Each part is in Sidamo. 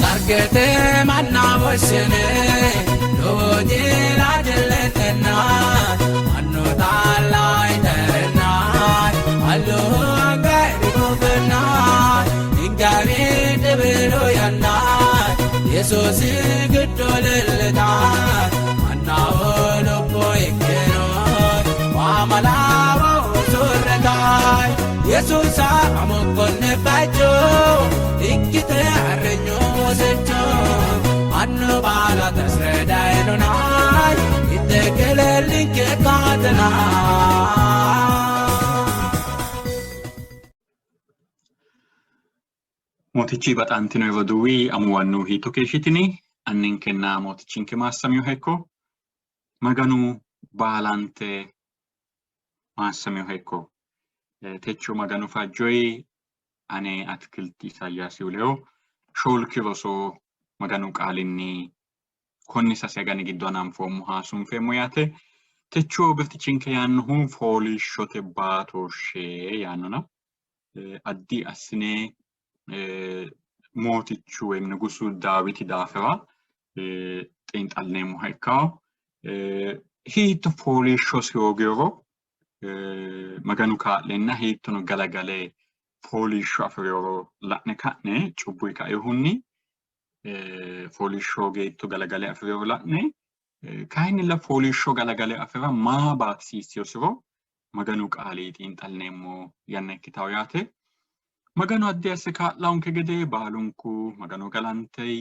Sargete manna boshene loje ladelena anno dalai terna allo gaibubna ingari debelo yanna Jesus gudolelna manna olo boykeno wamalawo surgai Jesus amokonne bajo ikkite arrenyo secho anno bala tasredailuna ittekelelike kadna Motichi batantino evodui amuwannu hitokeshitini anninkenna motichinke massamyo hekko maganu balante massamyo hekko techo maganu fajjoi ane atkilti Isaayyaas uleo sholkiroso maganu qaalinni konni sasegani giddonan foommu haasumfeemmo yaate techo birtichinke yaannuhu foolishote baatoshe yaannona addi assine mootichu wem nugusu Daawiti daafira xiinxalleemmo hekkawo hiitto foolishsho hoogiro maganu kaa'lenna hiittono galagale foolishsho afiriro la'ne ka'ne cubbuyi kaehunni foolishsho geetto galagale afiriro la'ne kayinnilla foolishsho galagale afira maa baatisiisiyosiro maganu qaali xiinxalleemmo yanna ikkitawo yaate maganu addi asse kaa'laanke gede baalunku maganu galantey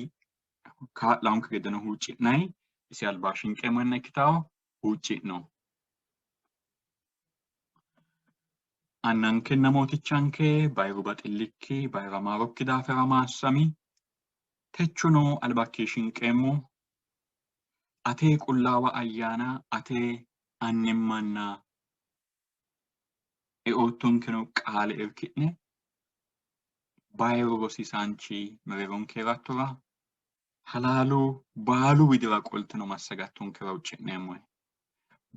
kaa'laanke gede no huucci'nay isi albaashinqeemmo yanna ikkitawo huucci'no annanke namootichanke bayru baxillikki bayra maarokki daafira maassami techono albaakkiishinqeemmo atee qullaawa ayyaana atee annemmanna e'oottonkeno qaale irki'ne bayru rosiisaanchi mereeronke rattora halaalu baalu widira qoltino massagattonkera huucci'neemmo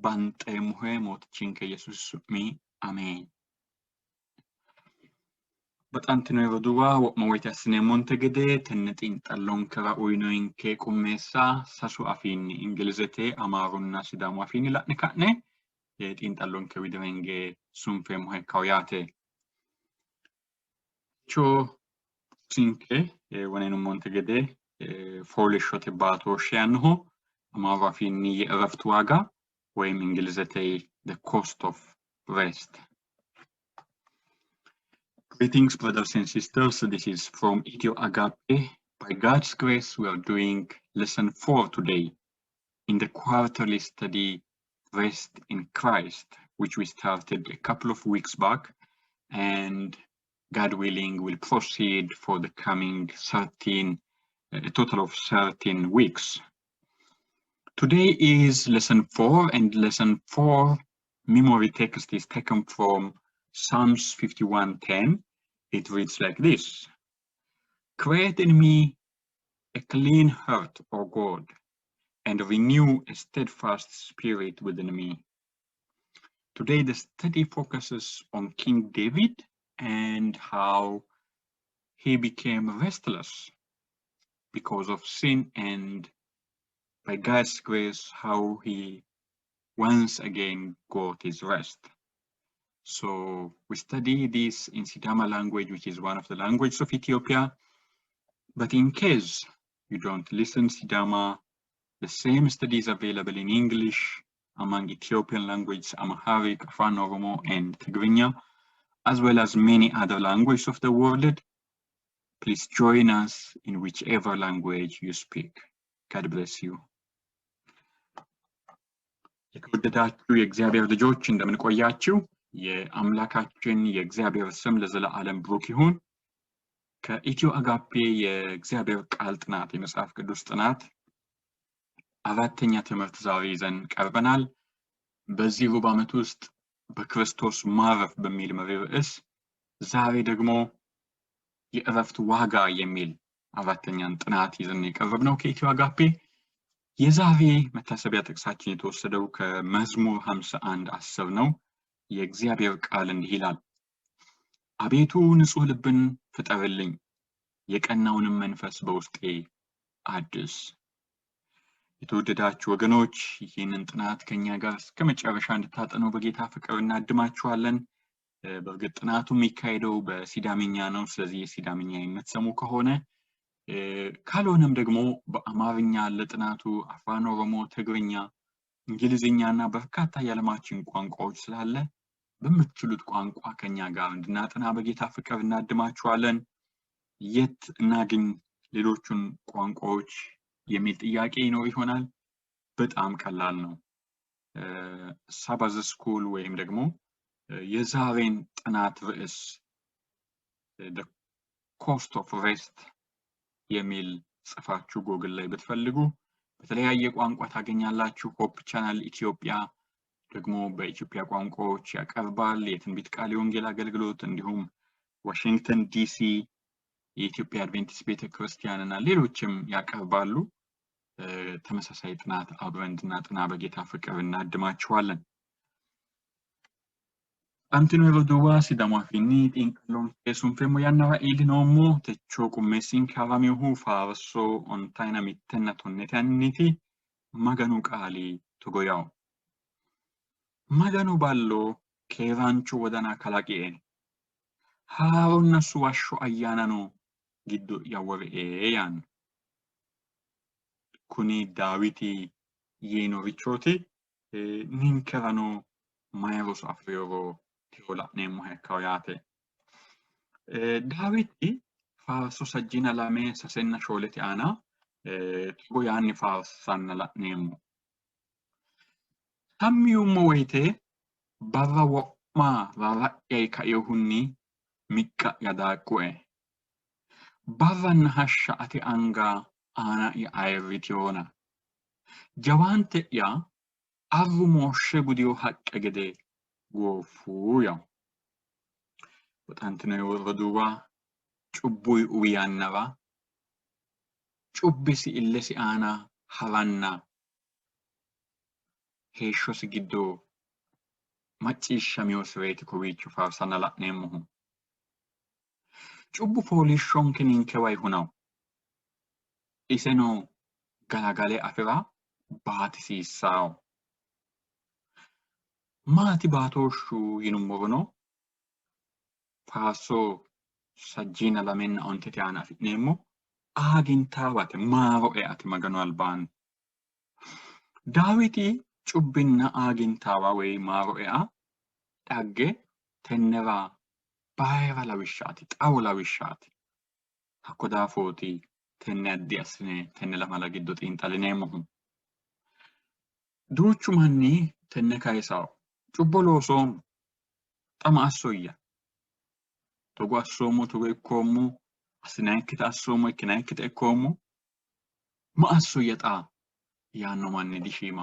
banxeemmohe mootichinke Yesuus su'mi ameen baxantino eroduwa wo'ma woyte assineemmonte gede tenne xiinxallonkera uyinoyinke qummeessa sasu afiinni ingilizete amaarunna sidaamu afiinni la'ne ka'ne xiinxallonke widirenge sunfeemmo hekkawo yaate cho sinke wonenummonte gede foolishshote baatooshshe yaannohu amaaru afiinni የእረፍት ዋጋ ወይም ingilizete the cost of rest. Greetings, brothers and sisters. This is from Ethio Agape. By God's grace, we are doing lesson 4 today in the quarterly study, Rest in Christ, which we started a couple of weeks back, and God willing, will proceed for the coming a total of 13 weeks. Today is lesson 4, and lesson 4 memory text is taken from Psalms 51:10. It reads like this: Create in me a clean heart, O God, and renew a steadfast spirit within me. Today the study focuses on King David and how he became restless because of sin, and by God's grace how he once again got his rest. So we study this in Sidama language, which is one of the languages of Ethiopia. But in case you don't listen Sidama, the same study is available in English among Ethiopian languages, Amharic, Afan Oromo, and Tigrinya, as well as many other languages of the world. Please join us in whichever language you speak. God bless you. የተወደዳችሁ የእግዚአብሔር ልጆች እንደምን ቆያችሁ? የአምላካችን የእግዚአብሔር ስም ለዘላለም ብሩክ ይሁን። ከኢትዮ አጋፔ የእግዚአብሔር ቃል ጥናት የመጽሐፍ ቅዱስ ጥናት አራተኛ ትምህርት ዛሬ ይዘን ቀርበናል። በዚህ ሩብ ዓመት ውስጥ በክርስቶስ ማረፍ በሚል መሪ ርዕስ ዛሬ ደግሞ የእረፍት ዋጋ የሚል አራተኛን ጥናት ይዘን የቀረብነው ከኢትዮ አጋፔ። የዛሬ መታሰቢያ ጥቅሳችን የተወሰደው ከመዝሙር 51:10 ነው። የእግዚአብሔር ቃል እንዲህ ይላል: አቤቱ ንጹሕ ልብን ፍጠርልኝ፣ የቀናውንም መንፈስ በውስጤ አድስ። የተወደዳችሁ ወገኖች ይህንን ጥናት ከኛ ጋር እስከ መጨረሻ እንድታጠኑ በጌታ ፍቅር እናድማችኋለን። በእርግጥ ጥናቱ የሚካሄደው በሲዳምኛ ነው። ስለዚህ የሲዳምኛ የምትሰሙ ከሆነ ካልሆነም ደግሞ በአማርኛ ለጥናቱ አፋን ኦሮሞ፣ ትግርኛ፣ እንግሊዝኛና በርካታ የዓለማችን ቋንቋዎች ስላለ በምትችሉት ቋንቋ ከኛ ጋር እንድናጠና በጌታ ፍቅር እናድማችኋለን። የት እናገኝ ሌሎቹን ቋንቋዎች የሚል ጥያቄ ይኖር ይሆናል። በጣም ቀላል ነው። ሳባዝ ስኩል ወይም ደግሞ የዛሬን ጥናት ርዕስ the cost of rest የሚል ጽፋችሁ ጎግል ላይ ብትፈልጉ በተለያየ ቋንቋ ታገኛላችሁ። ሆፕ ቻናል ኢትዮጵያ ደግሞ በኢትዮጵያ ቋንቋዎች ያቀርባል። የትንቢት ቃል የወንጌል አገልግሎት እንዲሁም ዋሽንግተን ዲሲ የኢትዮጵያ አድቬንቲስት ቤተክርስቲያን እና ሌሎችም ያቀርባሉ። ተመሳሳይ ጥናት አብረን እንድናጠና በጌታ ፍቅር እናድማችኋለን። አንቲኖ ሮዱዋ ሲዳማ ፊኒ ጢንቅሎን ኬሱን ፌሞ ያናራ ኢሊኖሞ ተቾ ቁሜሲን ካራሚሁ ፋርሶ ኦንታይና ሚተና ቶኔታኒቲ ማገኑ ቃሊ ቶጎያው ማገኑ ባሎ ኬራንቹ ወደና ካላቂኤን ሃሮነሱ ዋሾ አያናኖ ጊዶ ያወርኤ ያን ኩኒ ዳዊቲ የኖሪቾቲ ኒንከራኖ ማይሮስ አፍሪዮሮ ቲሮላ ኔሞ ሄካውያቴ ዳዊቲ ፋርሶ ሰጂና ላሜ ሰሰና ሾለቲ አና ቲጎ ያኒ ፋርሳና ላኔሞ ታሚዩሞ ወይቴ ባራወማ ራራኤ ካየሁኒ ሚቃ ያዳቁኤ ባራና ሀሻ አቲ አንጋ አና የአይሪቲዮና ጀዋንቴ ያ አሩ ሞሸ ጉዲዮ ሀቀ ገዴ ጎፉ ያው ወጣንት ነው የወረዱዋ ጩቡይ ኡያነባ ጩብሲ ኢለሲ አና ሀራና ሄሾስ ጊዶ ማጪሻ ሚወስሬት ኮዊቹ ፋርሳና ላኔሙሁ ጩቡ ፖሊሾን ከኒንከዋይ ሁናው ኢሰኖ ጋላጋሌ አፍራ ባትሲሳው ማቲ ባቶሹ ይኑሞብኖ ፋሶ ሰጂና ለሜና ኦንቴቲያና ፊኔሞ አግንታዋት ማሮኤአት መገኑ አልባን ዳዊቲ ጩብና አግንታዋ ወይ ማሮኤአ ዳጌ ተነራ ባይራ ለዊሻቲ ጣውላ ዊሻቲ አኮዳፎቲ ተነዲ አስኔ ተነላ ማላጊዶ ጢንጣልኔሞሁ ዱቹ ማኒ ተነካይሳው ጩቦሎሶም ጠማሶያ ተጓሶሙ ተወይኮሙ አስናይክታ አሶሙ ይክናይክታ እኮሙ ማአሶየጣ ያኖ ማኒ ዲሺማ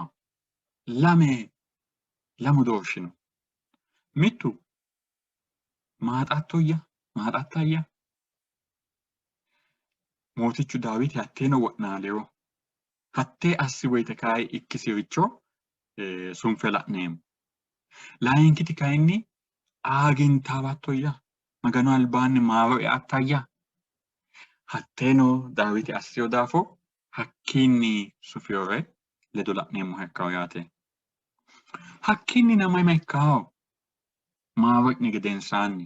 ላሜ ለሙዶሽኑ ሚቱ ማጣቶያ ማጣታያ ሞቲቹ ዳዊት ያቴኖ ወናሌው ሀቴ አስወይ ተካይ ኢክሲሪቾ ሱንፈላኔም ላይንኪቲ ካይኒ አግንታባቶያ መገኑ አልባን ማሮ ያታያ ሀቴኖ ዳዊት አስዮ ዳፎ ሀኪኒ ሱፊዮሬ ለዶላኔም ሄካውያቴ ሀኪኒ ነማይ ማይካው ማወቅ ንግደንሳኒ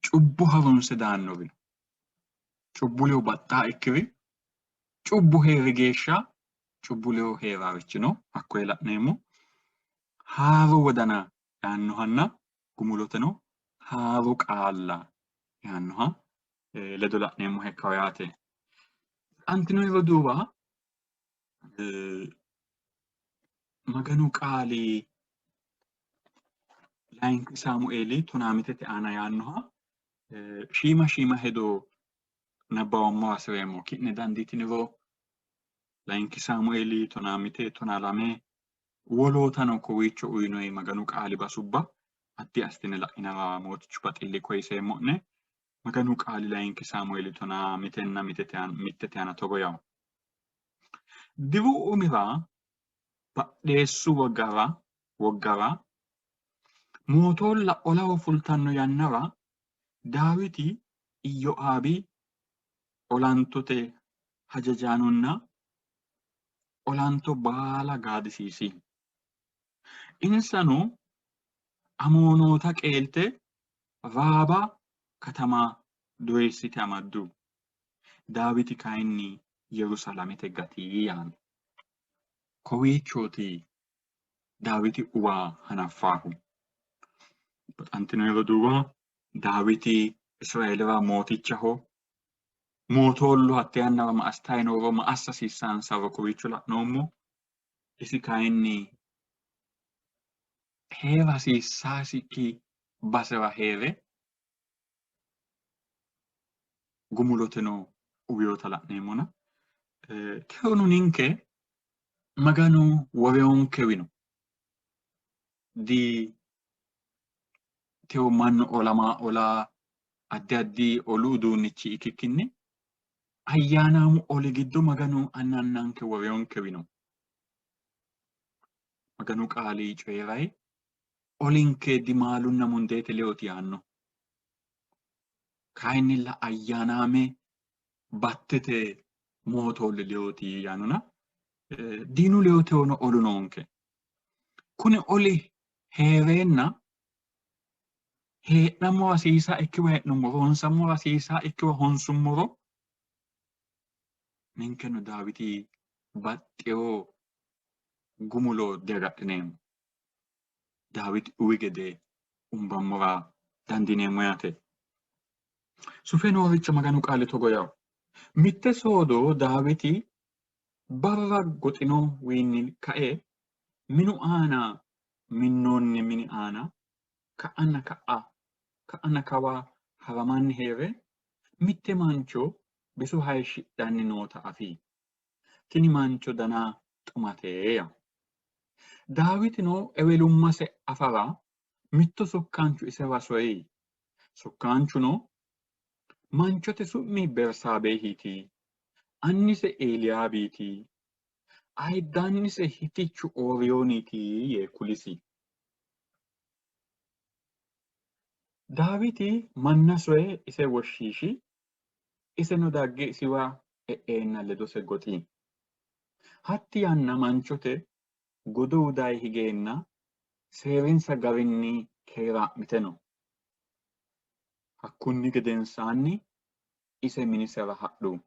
ጩቡ ሀሩን ሰዳን ነው ቢሉ ጩቡሌው ባጣ እክሪ ጩቡ ሄርጌሻ ጩቡሌው ሄራርች ነው አኮይላ ነሙ ሃሩ ወደና ያንሆና ጉሙሎተ ነው ሃሩ ቃላ ያንሆ ለዶላ ነሙ ሄካውያቴ አንትኖ ይወዱባ መገኑ ቃሊ ላይንክ ሳሙኤሊ ቱናሚቴ አና ያንሆ ሺማ ሄዶ ነባውማ አስሬሞ ኪነ ዳንዲቲ ንሮ ላይንክ ሳሙኤሊ ቱናሚቴ ቱናላሜ ወሎታ ነው ኮዊቾ ኡይኖይ መገኑ ቃሊ ባሱባ አቲ አስቲነላ ኢናራ ሞትቹ ባጥሊ ኮይሴ ሞነ መገኑ ቃሊ ላይንክ ሳሙኤሊ ቱናሚቴና ሚቴቲያና ቶጎያው ዲቡ ኡሚራ ባዴሱ ወጋራ mootolla olaho fultanno yannara Daawiti Iyyo'aabi olantote hajajaanonna olanto baala gaadisiisi. Insano Amoonota qeelte Raaba katama doyeessite amaddu. Daawiti kayinni Yerusaalemete gatii yaano. Kowiichooti Daawiti uwaa hanaffaahu. Baxantino yeroo duuba Daawiti Israa'eelira mootichaho mootoollu hatte yannara ma asitayi nooro ma assa hasiissaansaro kowiicho la'noommo. Isi kayinni heera hasiissaasikki basera heere gumuloteno uwiyota la'neemmona. Teono ninke Maganu woreyonkewino di teo mannu olaa addi addi olu uduunnichi ikkikkinni ayyaanaamu oli giddo Maganu annannanke woreyonkewino. Maganu qaali coyiray olinke dimaalunna mundeete leoti yaanno. Kayinnilla ayyaanaame battete mootolle leoti yaanona. Diinu leoteono olu noonke. Kuni oli heereenna heedhammo hasiisaa ikkiwa heedhummoro honsammo hasiisaa ikkiwa honsummoro ninkeno Daawiti baxxeyo gumulo diagadhineemmo. Daawiti uwi gede umbammora dandineemmo yaate. Sufe nooricha Maganu qaali togo yawo. Mitte soodo Daawiti barra goxino wiinni kae minu aana minnoonni mini aana ka'anna kawa haramanni heere mitte mancho bisu hayishshidhanni noota afi. Tini mancho dana xumatee yawo. Daawitino ewelummase afara mitto sokkaanchu isera soyi. Sokkaanchuno manchote su'mi Bersaabeehiti. Annise Eeliyaabiiti. Ayiddannise hitichu Ooriyooniiti yee kulisi. Daawiti manna soye ise woshshiishi. Iseno dagge isiwa e'eenna ledose goxi. Hatti yanna manchote godowu dayi higeenna seerinsa garinni keeraa'mite no. Hakkunni gedensaanni ise minisera hadhu.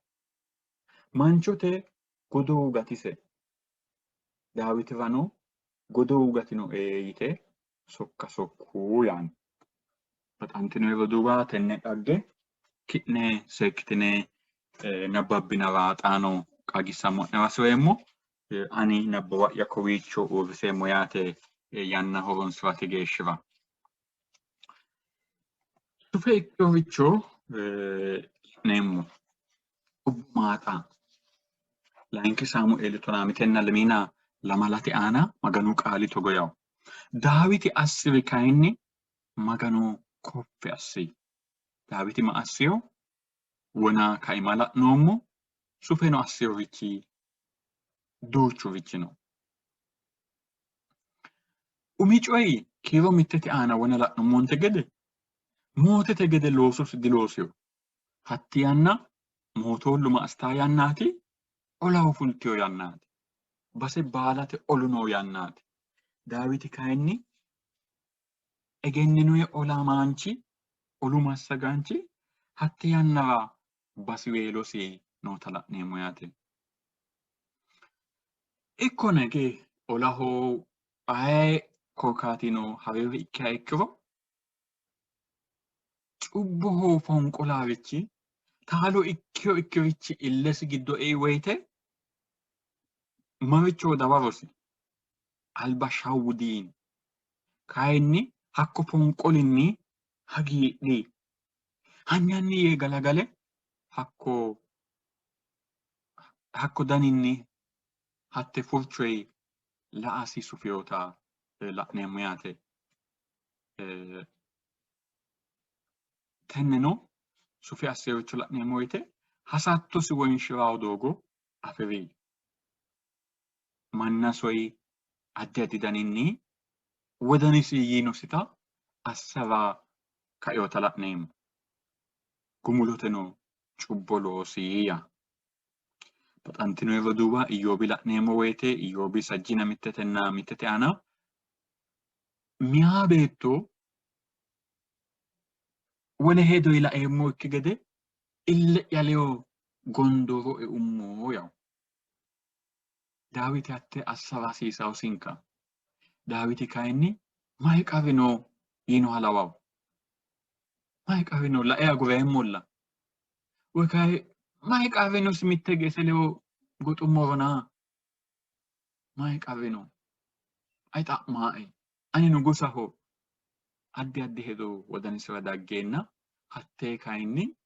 Manchote godowu gatise. Daawitirano godowu gatino yite sokka sokkuu yaanno. Baxantino yeroo duuba tenne dhagge ki'ne seekkitine nabbabbinara xaano qaagissammo'nera sireemmo. Ani nabbawa'ya kowiicho uurriseemmo yaate yanna horonsirate geeshshira. Sufe ikkeyoricho la'neemmo. Ubbumaaxa layinki Saamu'eeli 12 aana Maganu qaali togo yawo. Daawiti assiri kayinni Maganu koffe assi. Daawiti ma assiyo? Wona kaima la'noommo. Sufeno assiyorichi duuchurichi no. Umi coyi kiiro mittete aana wona la'nummonte gede mootete gede loosus diloosiyo. Hatti yanna mootoollu ma astaa yannaati? Olaho fultiyo yannaati. Base baalate olu noo yannaati. Daawiti kayinni egenninoye olamaanchi olu massagaanchi hatti yannara basiweelosi noota la'neemmo yaate. Ikkone ge olaho aye korkaatino hareeri ikkiha ikkiro cubboho fonqolaarichi taalo ikkiyo ikkirichi illesi giddo woyte maricho dawarosi alba shawudiin kayinni hakko fonqolinni hagiidhi hanyanni yee galagale hakko daninni hatte furchoyi la'asi sufiyota la'neemmo yaate. Tenneno sufi asseyoricho la'neemmo woyte hasattosi wonshirawo doogo afiri. Manna soyi addi addi daninni wodanisi yiinosita assara ka'eyo tala'neemmo. Gumuloteno cubboloosiya. Baxantino yeroo duuba Iyyoobi la'neemmo woyte Iyyoobi sajjina mittetenna mittete aana meyaa beetto wole hedo laeemmo ikki gede ille'ya leyo gondooro e'ummo yawu. Daawiti hatte assara hasiisawsinka. Daawiti kayinni mayi qarri no yiino halawawu. Mayi qarri no lae agureemmolla. Woy kayi mayi qarri no mitte geese leyo goxummorona. Mayi qarri no. Ay xa'maae. Ani nugusaho addi addi hedo wodanisira daggeenna hattee kayinni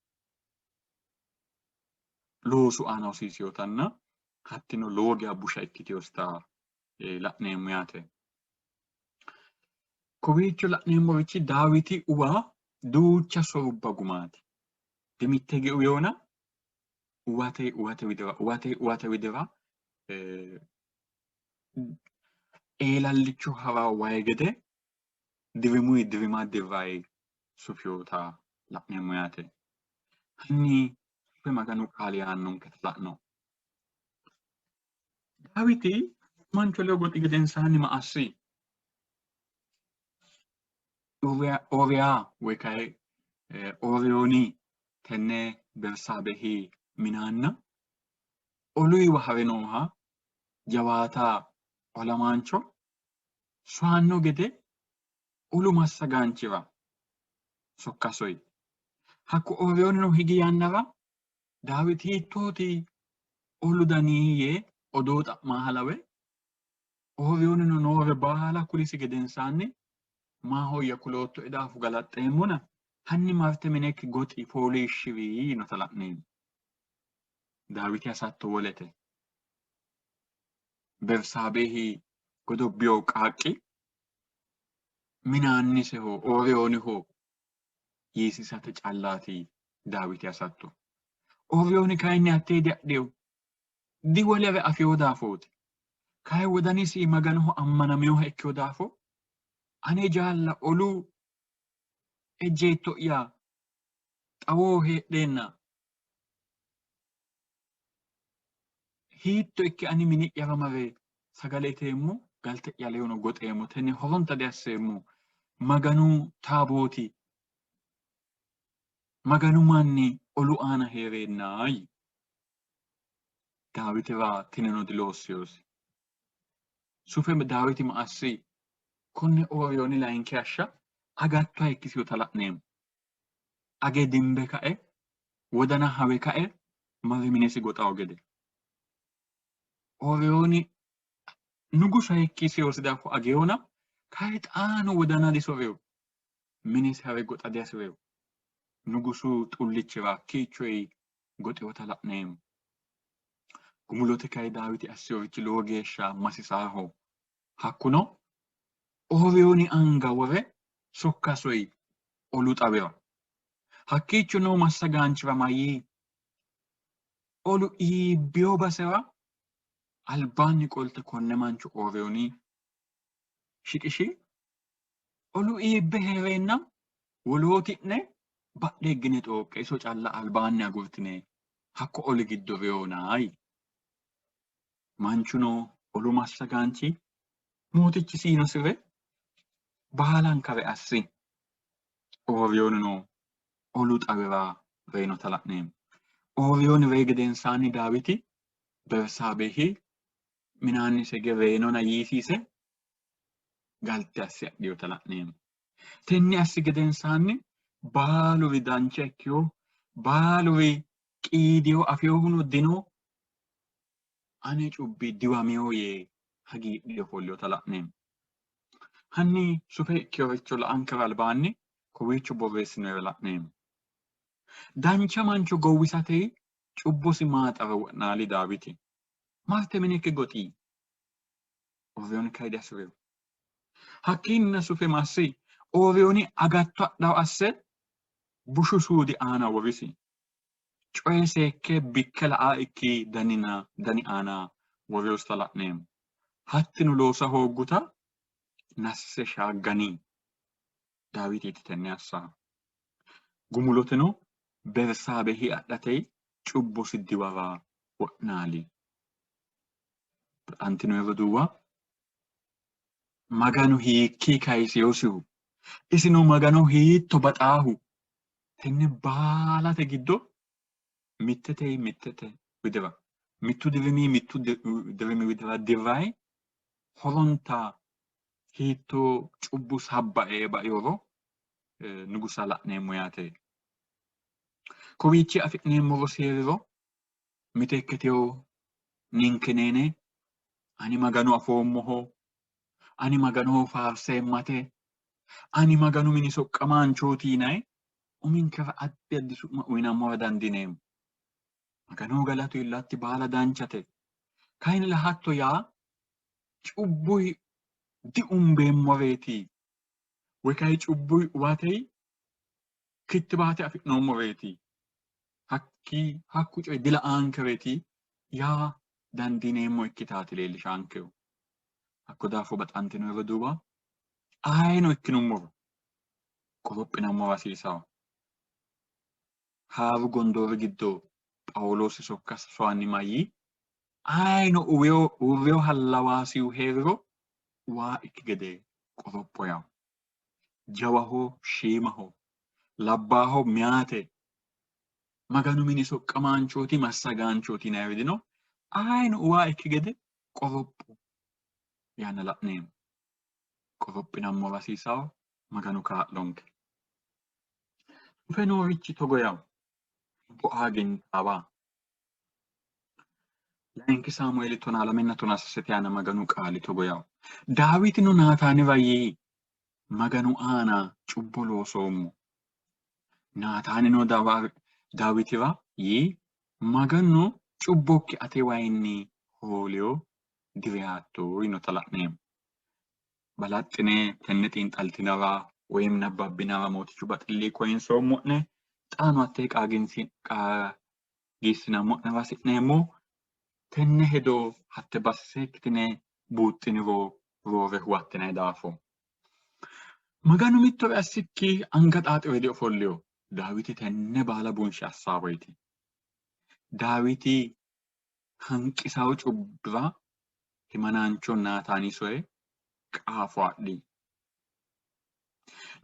loosu aana hosiisiyotanna hattino lowo geya busha ikkiteyosita la'neemmo yaate. Kowiicho la'neemmorichi Daawiti uwa duucha sorubba gumaati. Dimitte geu yoona uwate widira eelallicho haraa wayi gede dirimuyi dirima dirrayi sufiyota la'neemmo yaate. Hanni sufe Maganu qaali aannonketa la'no. Daawiti mancho leyo goxi gedensaanni ma assi? Ooriyaa woy kayi Ooriyooni tenne Bersaabehi minaanna oluyiwa hare nooha jawaata olamaancho sohanno gede olu massagaanchira sokkasoyi. Hakku Ooriyoonino higi yannara Daawiti hiittooti olu danii yee odoo xa'maa halawe Ooriyoonino noore baala kulisi gedensaanni maahoyya kulootto edaafu galaxxeemmona hanni marte minekki goxi fooliishshiri yinota la'neemmo. Daawiti hasatto wolete. Bersaabehi godobbiyo qaaqqi minaanniseho Ooriyooniho yiisisate callaati Daawiti hasatto. Ooriyooni kayinni hattee diadhiyo diwolere afiyo daafooti. Kayi wodanisi Maganoho ammanameyoha ikkiyo daafo ane jaalla olu ejjeetto'ya xawoo heedheenna hiitto ikke ani mini'yara mare sagale iteemmo galte'ya leyono goxeemmo tenne horonta diasseemmo Maganu taabooti Maganu manni olu aana heereennaayi. Daawitira tinino diloossiyosi. Sufe Daawiti ma assi? Konne Ooriyooni layinki hashsha agattoha ikkisiyota la'neemmo. Age dimbe ka'e wodana hawe ka'e mare minesi goxawo gede. Ooriyooni nugusa ikkisiyosi daafo ageyoona kayi xaano wodana disoreyo minesi hawe goxa diasireyo. Nugusu xullichira kiichoyi goxeyota la'neemmo. Gumulote kayi Daawiti assiyorichi lowo geeshsha masisaaho. Hakkuno Ooriyooni anga wore sokkasoyi olu xawira. Hakkiicho noo massagaanchira mayyi olu iibbiyo basera albaanni qolte konne mancho Ooriyooni shiqishi olu iibbe heereenna wolooti'ne badhe higgine xooqqe iso calla albaanni agurtine hakko oli giddo reyoonaayi. Manchuno olu massagaanchi mootichi siinosire baalankare assi. Ooriyoonino olu xawira reyinota la'neemmo. Ooriyooni rey gedensaanni Daawiti Bersaabehi minaannise hige reynona yiisiise galte assi adhiyota la'neemmo. Tenne assi gedensaanni baaluri dancha ikkiyo baaluri qiidiyo afiyohuno dino ane cubbi diwameyo yee hagiidhiyo ofolleyota la'neemmo. Hanni sufe ikkeyoricho la'ankera albaanni kowiicho borreessinoyere la'neemmo. Dancha mancho gowwisatey cubbosi maaxara wo'naali Daawiti. Marte minekki goxii. Ooriyooni kayi diasireyo. Hakkiinna sufe massi Ooriyooni agatto adhawo asse bushu suudi aana worisi. Coye seekke bikke la'aa ikki dani aana woreyosita la'neemmo. Hattino loosa hoogguta nasse shaagganii. daawitiitti tenne assaa. Gumulotino Bersaabehi adhatee cubbuu siddi waraa wa'naali. Antino yeroo duwwaa maganu hiikkii kaayise yoosihu isinuu maganu hiitto baxaahu tenne baalate giddo mittete widira mittu dirimi widira dirraay horontaa hiittoo cubbuu sabba'ee ba'eero nugusa la'neemmo yaate. Kowiichi afi'neemmo roseeriro miteekketeyo ninkeneene ani maganu afoommoho ani maganu faarseemmate ani maganu mini soqqamaanchootiinae uminkera addi su'ma uyinammora dandineemmo. Maganu galatu illatti baala danchate. Kaayinila hatto yaa cubbuu diumbeemmoreeti. Woy kayi cubbuu hubatey kittibaate afi'noommoreeti. Hakku coy dila aankereeti yaa dandineemmo ikkitaati leellishaankehu. Hakko daafo baxantino yeroo duuba ayino ikkinummoro qorophinammo hasiisawo. Haaru gondoori giddoo Phaawulosi sokka so'anni mayyi ayino uurreyo hallawaasiyu heeriro waa ikki gede qoropho yawo. Jawaho shiimaho labbaaho miyaate maganu mini soqqamaanchooti massagaanchooti yinayi widino ayino waa ikki gede qoropho yaanna la'neemmo. Qorophinammo hasiisawo maganu kaa'lonke. Dhufe noorichi togo yawo. Bu'aa ginxaabaa. Layinki Saamu'eeli 12:17 yaana maganu qaali togo yawo. Daawitino Naataanira yii maganu aana cubbo loosoommo. Naataanino Daawitira yii maganu cubbokki ate wayinni hooliyo diriyaatto yinota la'neemmo. Balaxxine tenne xiinxaltinara woyim nabbabbinara mootichu baxillii koyinsoommo'ne xaano hattee qaagiissinammo'nera hasi'neemmo tenne hedo hatte basseekkitine buuxxiniro roore huwattinayi daafo. Maganu mittore assikki anga xaaxi wedi ofolleyo. Daawiti tenne baala bunshe assaawoyti. Daawiti hanqisawo cubbira himanaancho Naataani soye qaafo adhi.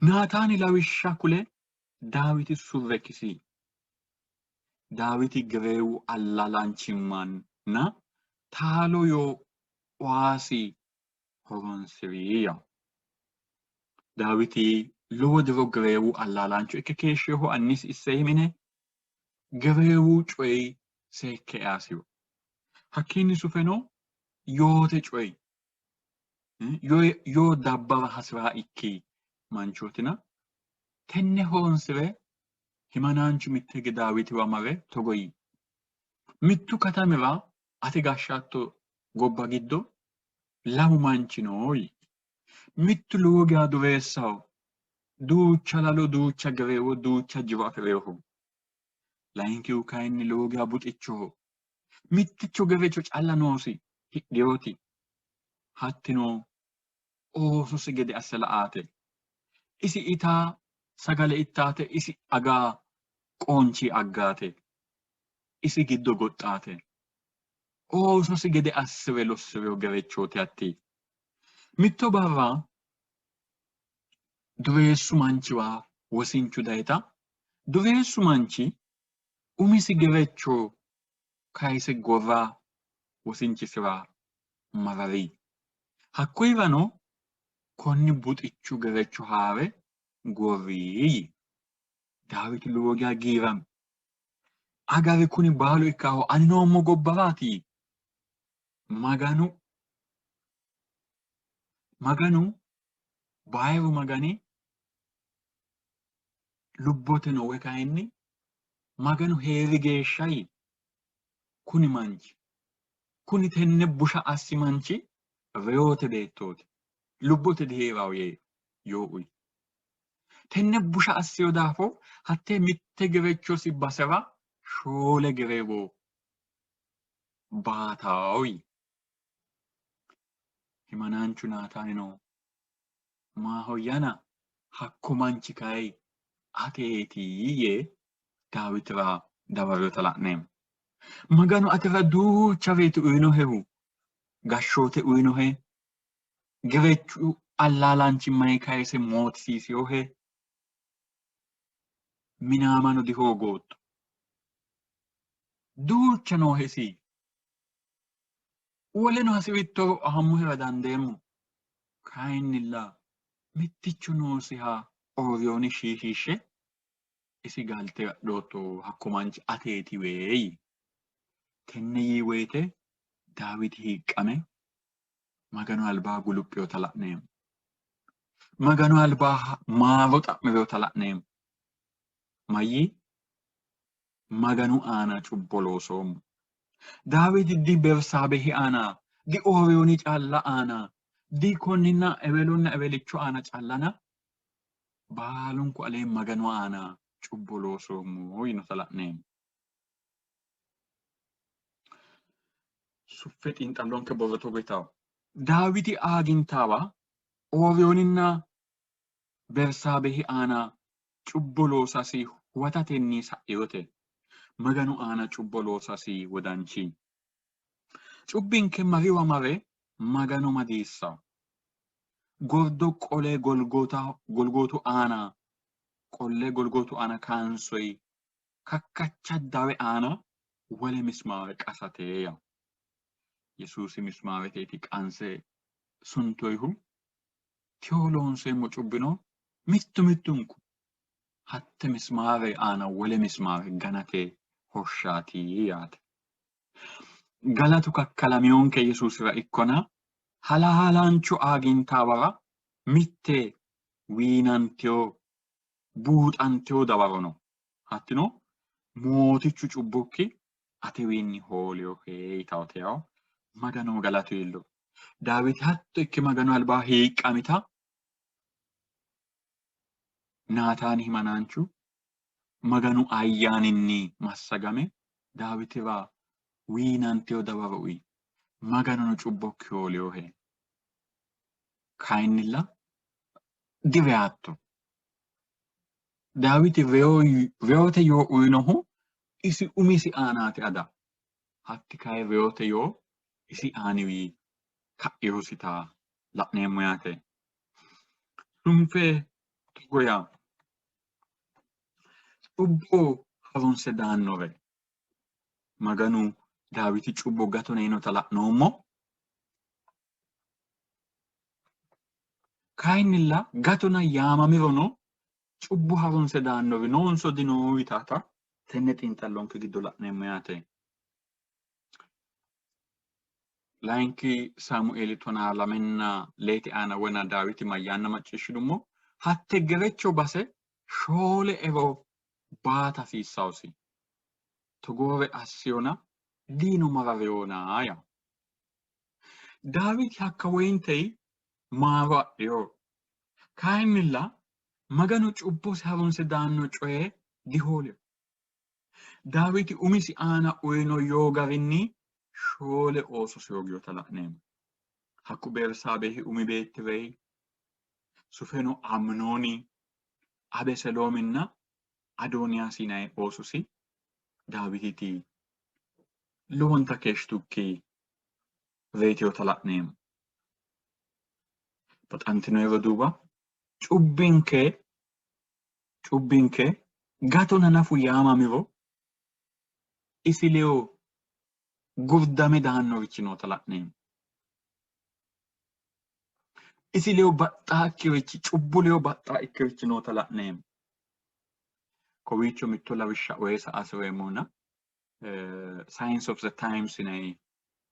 Naataani lawishsha kule Daawiti surre kisi. Daawiti gereewu allalanchimmanna taalo yoo waasi horonsiriya. Daawiti lowo diro gereewu allalancho ikke keeshsheeho annis isse himine gereewu coyi seekke easiyo. Hakkiinni sufeno yoote coyi yoo dabbara hasiraa ikki manchootina tenne horonsire himanaanchu mittege Daawitiwa mare togo yi. Mittu katamira ati gashshaatto gobba giddo lamu manchi nooyi. Mittu lowo geya dureessaho duucha lalo duucha gereewo duucha jiro afireeho. Layinkihu kayinni lowo geya buxichoho. Mitticho gerecho calla noosi hidhiyooti. Hattino oososi gede asse la'aate. Isi itaa sagale ittaate isi agaa qoonchi aggaate. Isi giddo goxxaate. Oososi gede assire lossireyo gerechooti hatti. Mitto barra dureessu manchiwa wosinchu dayita dureessu manchi umisi gerecho kayise gorra wosinchisira marari. Hakkoirano konni buxichu gerecho haare gorriyi. Daawiti lowo geya giirami. Agari kuni baalu ikkaho ani noommo gobbaraati. Maganu baayiru magani lubbote noowe kayinni maganu heeri geeshshayi kuni manchi kuni tenne busha assi manchi reyoote beettooti. Lubbote diheerawo yee yoo uyi. Tenne busha assiyo daafo hattee mitte gerechosi basera shoole gereewo baataawi. Himanaanchu Naataanino maahoyyana hakkumanchi kai ateeti ye Daawitira dabaroota la'neem. Maganu atira duucha veetu uyinohehu gashshoote uyinohe girechu allaalanchi mai kayise mootisisiyohe minaamano dihoogooto duucha noohesi woleno hasiwittoro ahammuhira dandeemmo kayinnilla mittichu noosiha Ooriyooni shiishiishe isi galte gadhooto hakkumanchi ateeti weeyi tenne yii woyite Daawiti hiiqqame Maganu albaa guluphiyota la'neemmo. Maganu albaa maaro xa'mireota la'neemmo. Mayyi Maganu aana cubboloosoomo. Daawiti di Bersaabehi aana di Ooriyooni calla aana di konninna ewelonna ewelicho aana callana baalunku alee Maganu aana cubboloosoomo yinota la'neemmo. Suffe xiinxallonke borroto goytawo. Daawiti aagintaawa Ooriyooninna Bersaabehi aana cubboloosasi huwatatenni sa'eyote Maganu aana cubboloosasi wodanchi. Cubbinke mariwa mare Maganu madiissawo. Gordo qolee golgootu aana qollee golgootu aana kaansoyi kakkacha dawe aana wole mismaare qasateeya. Yesuusi mismaareteeti qanse suntoyihu tiyoo loonseemmo cubbino mittu mittunku hatte mismaare aana wole mismaare ganate hoshshaati yaate. Galatu kakkalamiyonke Yesuusira ikkona halaalanchu aagintaawara mitte wiinantiyo buuxantiyo dawarono hattino mootichu cubbukki atewiinni hooliyohe yitawteyawo Maganu galatu illo. Daawiti hatto ikke Maganu albaa hiiqqamita Naataani himananchu Maganu ayyaaninni massagame Daawitira wiinantiyo dawaro uyi Maganuno cubbokki hooliyohe. Kayinnilla direatto. Daawiti reyote yoo uyinohu isi umisi aanaati ada. Hatti kayi reyote yoo isi aaniwi ka'yositaa la'neemmo yaate. Sunfe tugoya cubbo harunse daannore Maganu Daawiti cubbo gatone yinota la'noommo. Kayinnilla gatona yaamamirono cubbo harunse daannori noonso dinoo yitata tenne xiinxallonke giddo la'neemmo yaate. Layinki Saamu'eeli 12 aana wona Daawiti mayyaanna macciishshidummo hatte gerecho base shoole ero baata hasiissawsi. Togoore assiyona diinu marareyona ya. Daawiti hakka woyintey maaro adhiyo. Kayinnilla Maganu cubbosi harunse daanno coye dihoolyo. Daawiti umisi aana uyino yoo garinni shoole oososi hoogiyota la'neemmo. Hakku Bersaabehi umi beettirey sufeno Aminooni Abeseloominna Adooniyaasi yinayi oososi Daawititi lowonta keeshtukki reetiyota la'neemmo. Baxantinoyro duuba cubbinke gatona nafu yaamamiro isi leyo gurdame daannorichi noota la'neemmo. Isi leyo baxxaa ikkirichi cubbu leyo baxxaa ikkirichi noota la'neemmo. Kowiicho mitto lawishsha oye sa"asireemmona Science of the Times yinayi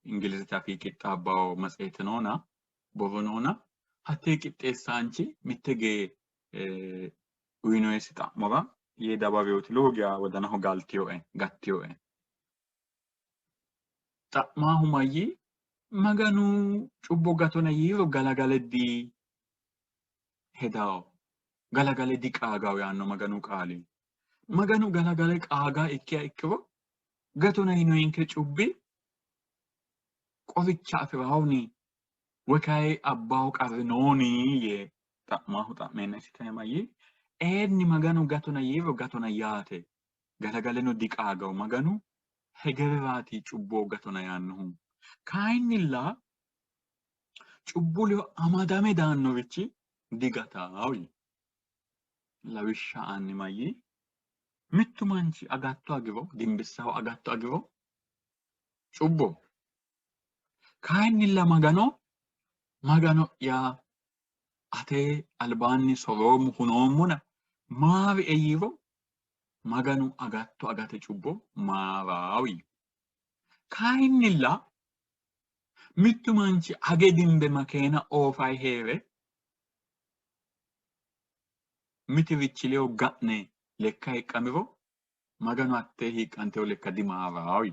Ingilizete afii qixxaabbawo matseete noona borro noona hattee qixxeessaanchi mitte gee uyinoyesi xa'mora yee dawareyooti lowo geya wodanaho gattiyoe. Xa'maahu mayyi Maganu cubbo gatona yiiro galagaleddi hedawo. Galagaleddi qaagawo yaanno Maganu qaali. Maganu galagale qaagaa ikkiya ikkiro gatona yinoyinke cubbi qoricha afirawni woy kayi abbaawu qarri nooni yee xa'maahu xa'meenna sitee mayyi eenni maganu gatona yiiro gatona yaate galagaleno diqaagawu maganu hegerewaati cubboo gatona yaannohu kayinnilla cubbuleyo amadame daannorichi digataawi lawishsha aanni mayyi mittu manchi agatto agiro dimbissaho agatto agiro cubbo kayinnilla magano'ya ate albaanni soroommu hunoommona maawi e yiiro maganu agatto agate cubbo maaraawi kayinnilla mittu manchi age dimbe makeena oofay heere mitirichi leyo ga'ne lekka hiqqamiro maganu hattee hiiqqanteyo lekka dimaaraawi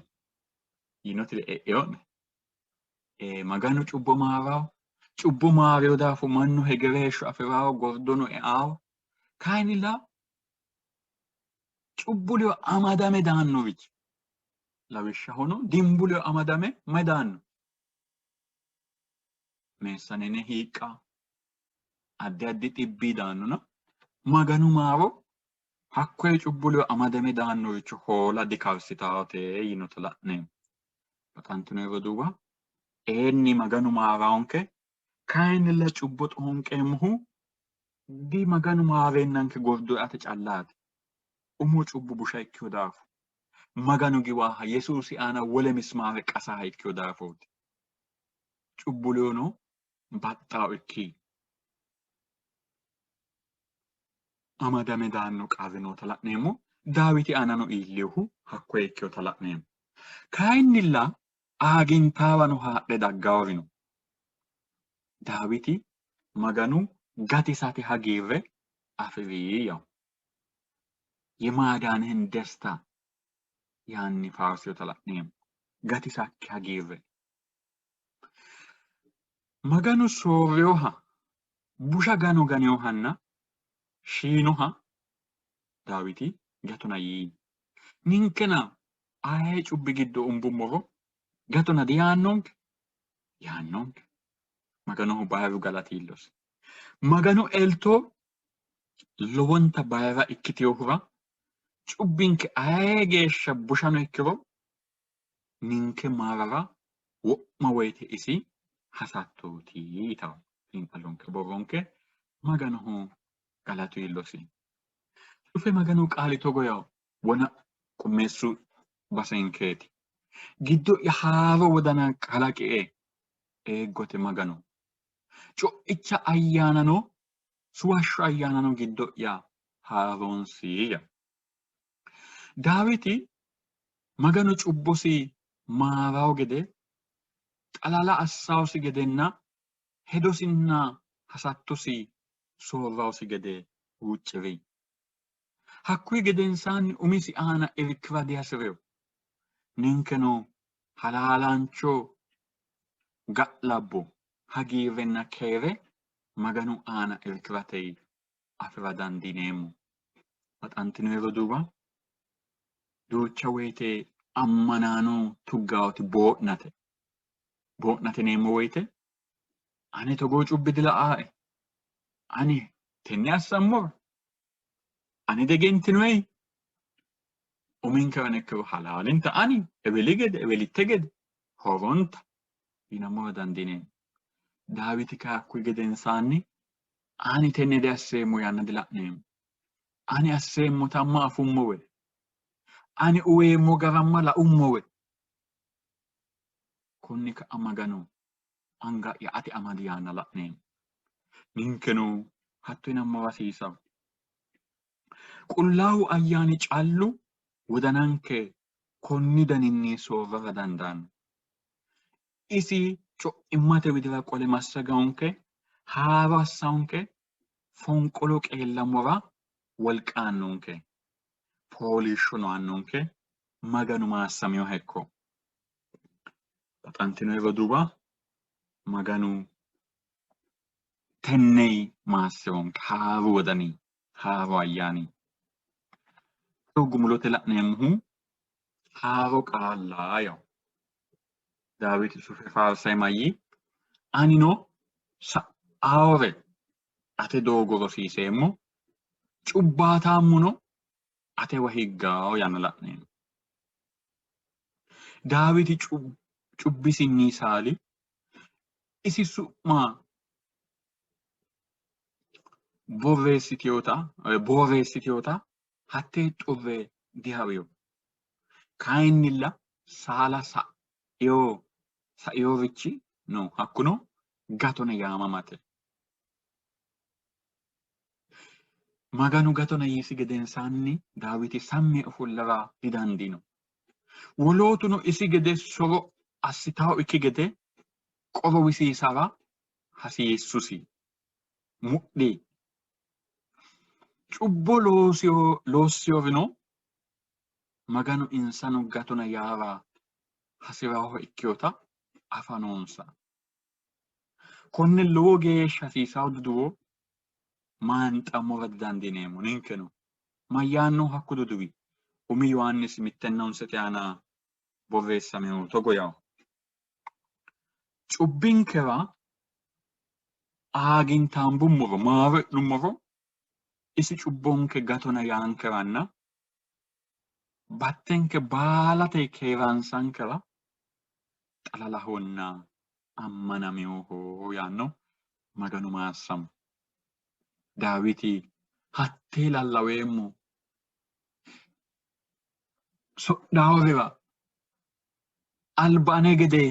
yinotile e'eyo'ne maganu cubbo maaraawo cubbo maareyo daafo mannu hegere heeshsho afiraawo gordono e'aawo kayinnilla cubbuleyo amadame daannorichi lawishshahono dimbuleyo amadame mayi daanno meessanene hiiqqa addi addi xibbii daannona maganu maaro hakkoye cubbuleyo amadame daannoricho hoola dikarsitaawote yinota la'neemmo baxantinoe roduuwa eenni maganu maaraawonke kayinnilla cubbo xoonqeemmohu di maganu maareennanke gordo eate callaati umo cubbu busha ikkiyo daafo maganu giwaaha yesuusi aana wole mismaare qasaha ikkiyo daafooti cubbuleyono baxxaawo ikki amadame daanno qarri noota la'neemmo daawiti aanano iillehu hakkoye ikkeyota la'neemmo kayinnilla aagintaawano haadhe daggaawino daawiti maganu gatisate hagiirre afiriyaው የማዳንህን ደስታ ያኒ ፋርሲዮ ተላኔም ጋቲሳክ ሀጊርሬ maganu soorreyoha busha gano ganeyohanna shiinoha daawiti gatona yii ninkena aye cubbi giddo umbummoro gatona diyaannonke yaannonke maganoho baaru galatiillos maganu elto lowonta baara ikkiteyohura cubbinke aye geeshsha bushano ikkiro ninke maarara wo'ma woyte isi hasattooti yitaw xiinxallonke borronke maganoho galatiillosi dhufe maganu qaali togo yaw wona qummeessu basenkeeti giddo'ya haaro wodana kalaqe eeggote maganu co'icha ayyaanano suwashsho ayyaanano giddo'ya haaroonsiya daawiti maganu cubbosi maarawo gede xalala assawsi gedenna hedosinna hasattosi soorrawsi gede huucciri hakkuyi gedensaanni umisi aana irkira dihasireyo ninkeno halaalaancho ga'labbo hagiirrenna keere maganu aana irkiratei afira dandineemmo baxantinoe roduuwa duucha woyte ammanaano tuggaawoti boo'nate neemmo woyte ane togoo cubbi dila'aae ani tenne assammora ani degentinoei uminkera nekkero halaalinta ani eweli gede ewelitte gede horonta yinammora dandineemmo daawiti ka hakkuyi gedensaanni ani tenne de asseemmo yanna dila'neemmo ani asseemmota amma afummowe ani uweemmo garamma la'ummowe konni ka'a maganu anga'ya ati amadi yaanna la'neemmo ninkeno hatto yinammora hasiisaw qullaawu ayyaani callu wodananke konni daninni soorrara dandaanno isi co'immate widira qole massagaonke haaro assawonke fonqolo qeellammora wolqa aannonke fooliishshono aannonke maganu maassameyoha ikko baxantinoe roduuwa maganu tennei maassewonke haaro wodani haaro ayyaani gumulote la'neemmohu haaro qaallaa yaw daawiti sufe faarsay mayyi anino sa'aawore ate doogo rosiiseemmo cubbaatammuno ate wahiggaao yaanna la'neemmo. Daawiti cubbisinni saali isi su'ma borreessiteyoota hattee xurre dihawiyo. Kayinnilla saala sa'iyoorichi no hakkuno gatona yaamamate. Maganu gatona yiisi gedensaanni Daawiti sammi ofollara didandiino. Wolootuno isi gede soro assitawo ikki gede qorowisiisara hasiissusi. Mudhi cubbo loossiyorino Maganu insano gatona yaara hasiraho ikkeyota afa noonsa. Konne lowo geeshsha hasiisawo duduwo maanxammora didandiineemmo ninkeno. Mayyaanno hakku duduwi umi Yohaannisi 1:9 aana borreessamino togo yawo. Cubbinkera aagintaambummoro maare'nummoro isi cubbonke gatona yaankeranna battenke baalate keeraansankera xalalahonna ammanameyoho yaanno Maganu maassamo. Daawiti hattee lallaweemmo sodhaaworira albaane gede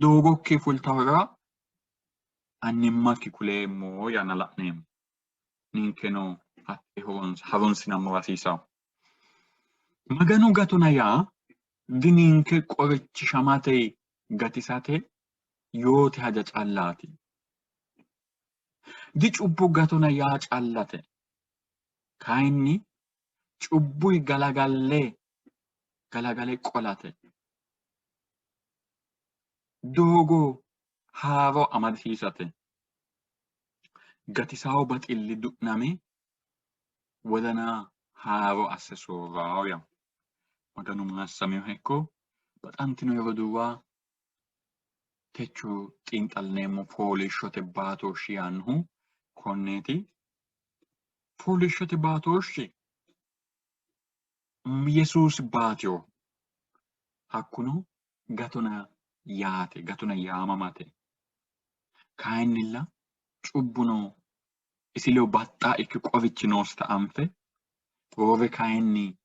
doogokki fultawora annimmakki kuleemmo yaanna la'neemmo. Ninkeno hattee harunsinammo hasiisawo. Maganu gatona yaa dininke qorichishamate gatisate yoote haja callaati. Di cubbu gatona yaa callate. Kayinni cubbuyi galagale qolate. Doogo haaro amadisiisate. Gatisawo baxilli du'name wodana haaro asse soorrawo yawo. Maganu maassameyo hekko baxantino roduuwa techo xiinxalleemmo fooliishshote baatooshshi yaannohu konneeti. Fooliishshote baatooshshi Yesuusi baatiyo hakkuno gatona yaate, gatona yaamamate. Kayinnilla cubbuno isi leyo baxxaa ikki qorichi noosita anfe roore kayinni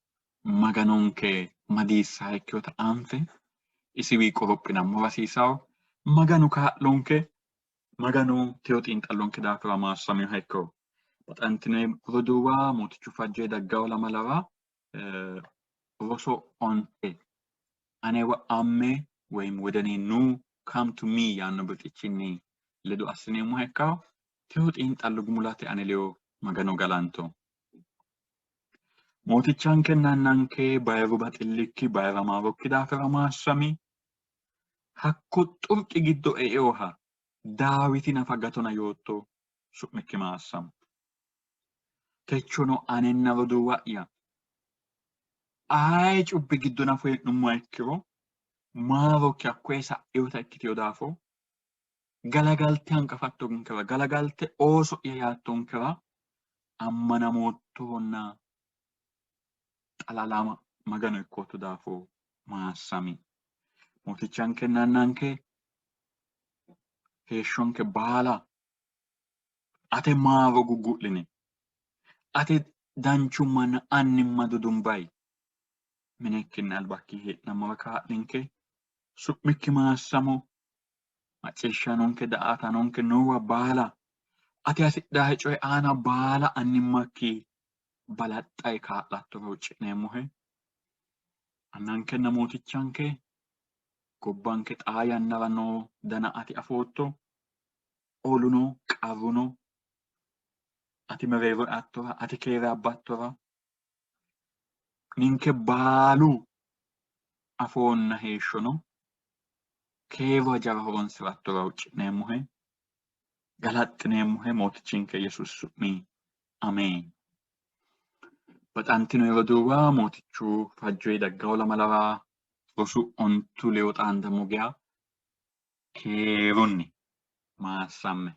maganonke madiissaa ikkeyota anfe isiwii qorophinammo hasiisawo. Maganu kaa'lonke, Maganu teyo xiinxallonke daafira maassameyo hekko baxantino roduuwa mootichu fajjoyi daggawo lamalara roso onte ane wa'amme woyim wedeninnu come to me yaanno birxichinni ledo assineemmo hekkawo teyo xiinxallo gumulate ane leyo Maganu galanto. Mootichankenna annanke bayiru baxillikki bayiramaarokki daafira maassami. Hakko xurqi giddo e'eyoha Daawiti nafa gatona yootto su'mikki maassamo. Techono anenna roduuwa'ya ayi cubbi giddo nafu hee'nummoha ikkiro maarokki hakkoye sa'eyota ikkiteyo daafo galagalte hanqafattonkera, galagalte ooso'ya yaattonkera ammanamoottohonna xalalama Maganu ikkotto daafo maassami. Mootichankenna annanke heeshshonke baala ate maaro guggu'line, ate danchummanna annimma dudunbayi minekkinna albakki hee'nammora kaa'linke su'mikki maassamo macciishshanonke da"aatanonke noowa baala ate hasidhaahe coye aana baala annimmakki balaxxayi kaa'lattora hucci'neemmohe. Annankenna mootichanke gobbanke xaa yannara noo dana ati afootto, oluno qarruno ati mereero eattora, ati keere abbattora ninke baalu afoonna heeshshono keero hajara horonsirattora hucci'neemmohe, galaxxineemmohe mootichinke Yesuusi su'mi ameen. Baxantino roduuwa mootichu fajjoyi daggawo lamalara rosu ontu leyo xaandammo geya keerunni maassamme.